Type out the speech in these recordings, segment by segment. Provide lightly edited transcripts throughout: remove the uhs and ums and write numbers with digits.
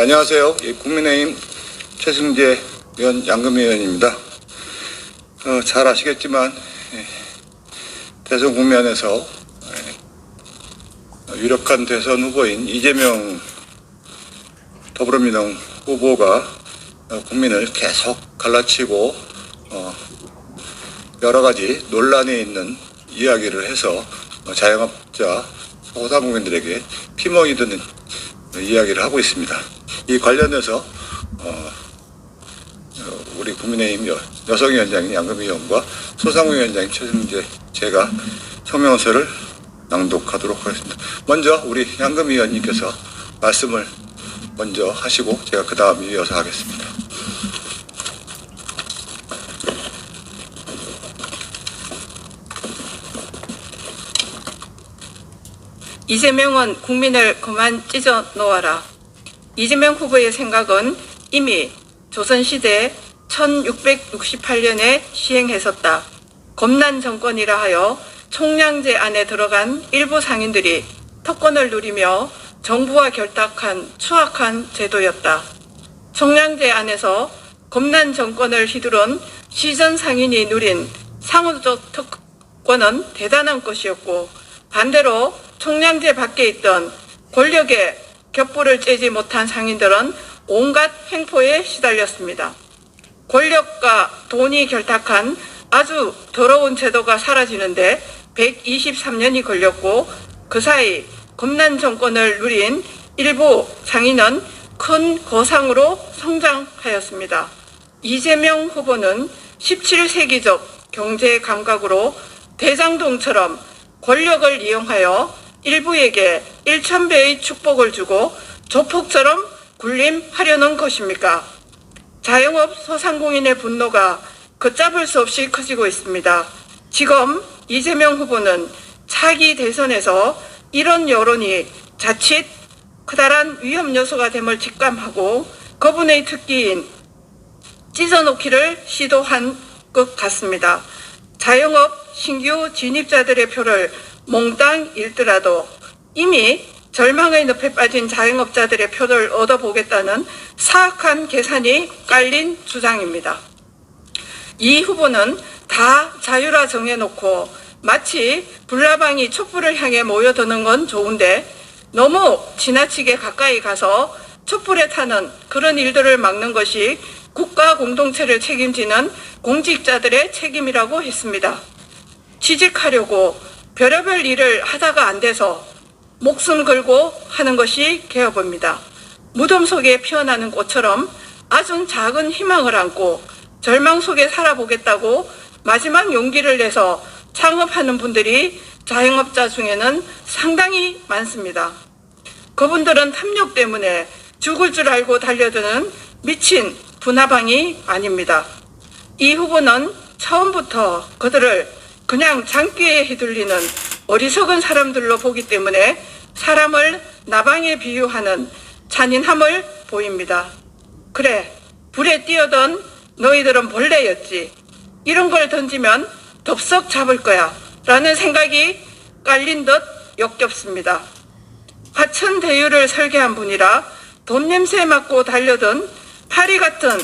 안녕하세요. 국민의힘 최승재 의원, 양금희 의원입니다. 잘 아시겠지만 대선 국면에서 유력한 대선 후보인 이재명 더불어민주당 후보가 국민을 계속 갈라치고 여러 가지 논란이 있는 이야기를 해서 자영업자, 소상공인들에게 피멍이 드는 이야기를 하고 있습니다. 이 관련해서 우리 국민의힘 여성위원장인 양금희 의원과 소상공인위원장인 최승재, 제가 성명서를 낭독하도록 하겠습니다. 먼저 우리 양금희 의원님께서 말씀을 먼저 하시고 제가 그 다음 이어서 하겠습니다. 이재명은 국민을 그만 찢어 놓아라. 이재명 후보의 생각은 이미 조선시대 1668년에 시행했었다. 검난 정권이라 하여 총량제 안에 들어간 일부 상인들이 특권을 누리며 정부와 결탁한 추악한 제도였다. 총량제 안에서 검난 정권을 휘두른 시전 상인이 누린 상호적 특권은 대단한 것이었고, 반대로 총량제 밖에 있던 권력의 겹불을 째지 못한 상인들은 온갖 횡포에 시달렸습니다. 권력과 돈이 결탁한 아주 더러운 제도가 사라지는데 123년이 걸렸고, 그 사이 검난 정권을 누린 일부 상인은 큰 거상으로 성장하였습니다. 이재명 후보는 17세기적 경제 감각으로 대장동처럼 권력을 이용하여 일부에게 1000배의 축복을 주고 조폭처럼 군림하려는 것입니까? 자영업 소상공인의 분노가 걷잡을 수 없이 커지고 있습니다. 지금 이재명 후보는 차기 대선에서 이런 여론이 자칫 커다란 위험 요소가 됨을 직감하고 그분의 특기인 찢어놓기를 시도한 것 같습니다. 자영업 신규 진입자들의 표를 몽땅 잃더라도 이미 절망의 늪에 빠진 자영업자들의 표를 얻어보겠다는 사악한 계산이 깔린 주장입니다. 이 후보는 다 자유라 정해놓고 마치 불나방이 촛불을 향해 모여드는 건 좋은데 너무 지나치게 가까이 가서 촛불에 타는 그런 일들을 막는 것이 국가 공동체를 책임지는 공직자들의 책임이라고 했습니다. 취직하려고 별의별 일을 하다가 안 돼서 목숨 걸고 하는 것이 개업입니다. 무덤 속에 피어나는 꽃처럼 아주 작은 희망을 안고 절망 속에 살아보겠다고 마지막 용기를 내서 창업하는 분들이 자영업자 중에는 상당히 많습니다. 그분들은 탐욕 때문에 죽을 줄 알고 달려드는 미친 분화방이 아닙니다. 이 후보는 처음부터 그들을 그냥 장기에 휘둘리는 어리석은 사람들로 보기 때문에 사람을 나방에 비유하는 잔인함을 보입니다. 그래, 불에 뛰어든 너희들은 벌레였지. 이런 걸 던지면 덥석 잡을 거야 라는 생각이 깔린 듯 역겹습니다. 화천대유를 설계한 분이라 돈 냄새 맡고 달려든 파리 같은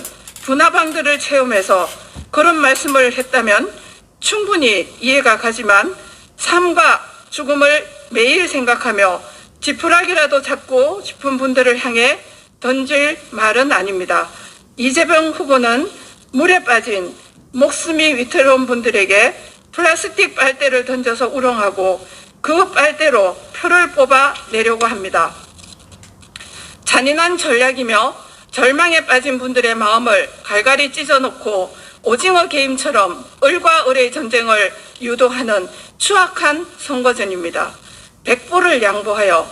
분화방들을 체험해서 그런 말씀을 했다면 충분히 이해가 가지만 삶과 죽음을 매일 생각하며 지푸라기라도 잡고 싶은 분들을 향해 던질 말은 아닙니다. 이재명 후보는 물에 빠진 목숨이 위태로운 분들에게 플라스틱 빨대를 던져서 우롱하고 그 빨대로 표를 뽑아 내려고 합니다. 잔인한 전략이며 절망에 빠진 분들의 마음을 갈갈이 찢어놓고 오징어 게임처럼 을과 을의 전쟁을 유도하는 추악한 선거전입니다. 백보를 양보하여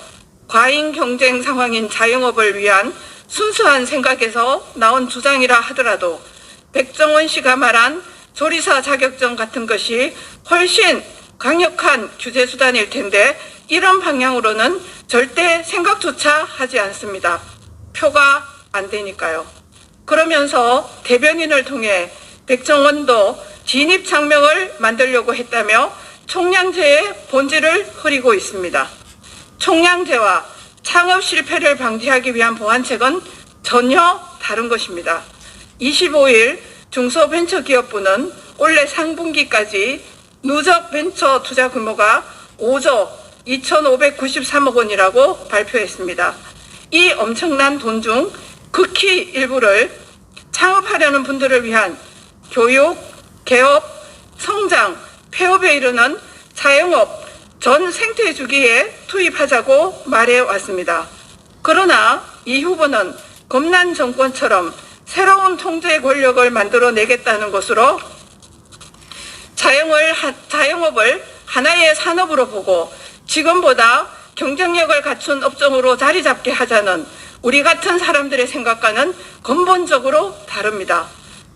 과잉 경쟁 상황인 자영업을 위한 순수한 생각에서 나온 주장이라 하더라도 백정원 씨가 말한 조리사 자격증 같은 것이 훨씬 강력한 규제 수단일 텐데 이런 방향으로는 절대 생각조차 하지 않습니다. 표가 안 되니까요. 그러면서 대변인을 통해 백정원도 진입 장명을 만들려고 했다며 총량제의 본질을 흐리고 있습니다. 총량제와 창업 실패를 방지하기 위한 보완책은 전혀 다른 것입니다. 25일 중소벤처기업부는 올해 상분기까지 누적 벤처 투자 규모가 5조 2,593억 원이라고 발표했습니다. 이 엄청난 돈 중 극히 일부를 창업하려는 분들을 위한 교육, 개업, 성장, 폐업에 이르는 자영업 전 생태 주기에 투입하자고 말해왔습니다. 그러나 이 후보는 검난 정권처럼 새로운 통제 권력을 만들어내겠다는 것으로 자영업을 하나의 산업으로 보고 지금보다 경쟁력을 갖춘 업종으로 자리 잡게 하자는 우리 같은 사람들의 생각과는 근본적으로 다릅니다.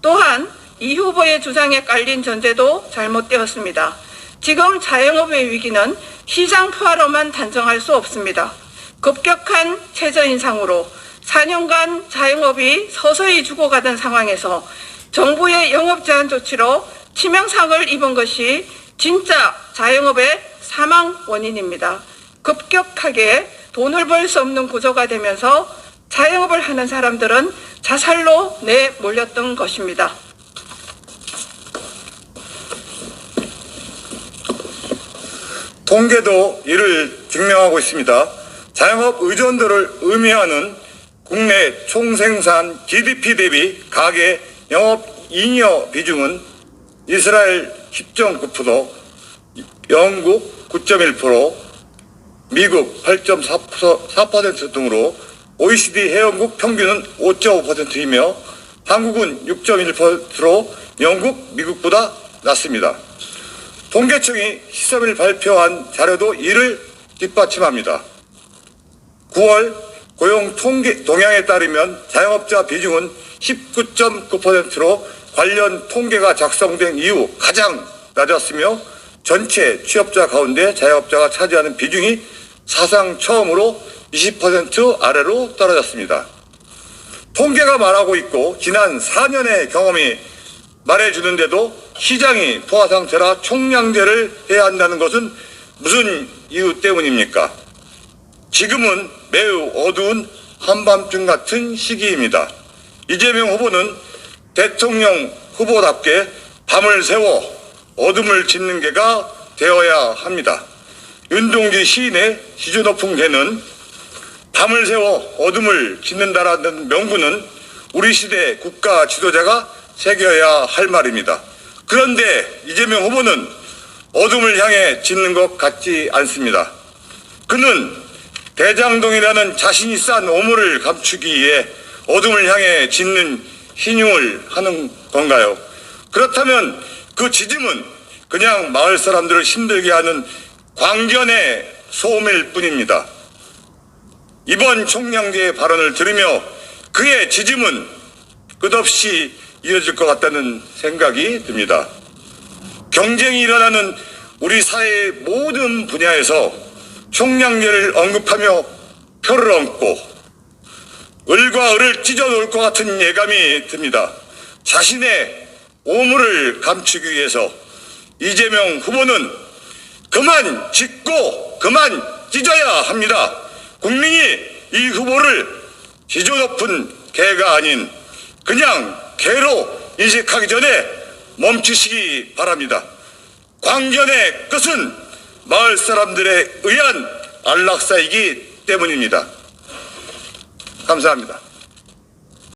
또한 이 후보의 주장에 깔린 전제도 잘못되었습니다. 지금 자영업의 위기는 시장 포화로만 단정할 수 없습니다. 급격한 최저인상으로 4년간 자영업이 서서히 죽어가던 상황에서 정부의 영업 제한 조치로 치명상을 입은 것이 진짜 자영업의 사망 원인입니다. 급격하게 돈을 벌 수 없는 구조가 되면서 자영업을 하는 사람들은 자살로 내몰렸던 것입니다. 통계도 이를 증명하고 있습니다. 자영업 의존도를 의미하는 국내 총생산 GDP 대비 가계 영업잉여 비중은 이스라엘 10.9%, 영국 9.1%, 미국 8.4% 등으로 OECD 회원국 평균은 5.5%이며 한국은 6.1%로 영국, 미국보다 낮습니다. 통계청이 13일 발표한 자료도 이를 뒷받침합니다. 9월 고용 통계 동향에 따르면 자영업자 비중은 19.9%로 관련 통계가 작성된 이후 가장 낮았으며 전체 취업자 가운데 자영업자가 차지하는 비중이 사상 처음으로 20% 아래로 떨어졌습니다. 통계가 말하고 있고 지난 4년의 경험이 말해주는데도 시장이 포화 상태라 총량제를 해야 한다는 것은 무슨 이유 때문입니까? 지금은 매우 어두운 한밤중 같은 시기입니다. 이재명 후보는 대통령 후보답게 밤을 새워 어둠을 짓는 개가 되어야 합니다. 윤동주 시인의 지주 높은 개는 밤을 새워 어둠을 짓는다라는 명구는 우리 시대 국가 지도자가 새겨야 할 말입니다. 그런데 이재명 후보는 어둠을 향해 짓는 것 같지 않습니다. 그는 대장동이라는 자신이 싼 오물을 감추기 위해 어둠을 향해 짓는 희띄을 하는 건가요? 그렇다면 그 지짐은 그냥 마을 사람들을 힘들게 하는 광견의 소음일 뿐입니다. 이번 총량제 발언을 들으며 그의 지짐은 끝없이 이어질 것 같다는 생각이 듭니다. 경쟁이 일어나는 우리 사회의 모든 분야에서 총량제를 언급하며 표를 얹고 을과 을을 찢어 놓을 것 같은 예감이 듭니다. 자신의 오물을 감추기 위해서 이재명 후보는 그만 짓고 그만 찢어야 합니다. 국민이 이 후보를 지조 높은 개가 아닌 그냥 개로 인식하기 전에 멈추시기 바랍니다. 광견의 끝은 마을 사람들에 의한 안락사이기 때문입니다. 감사합니다.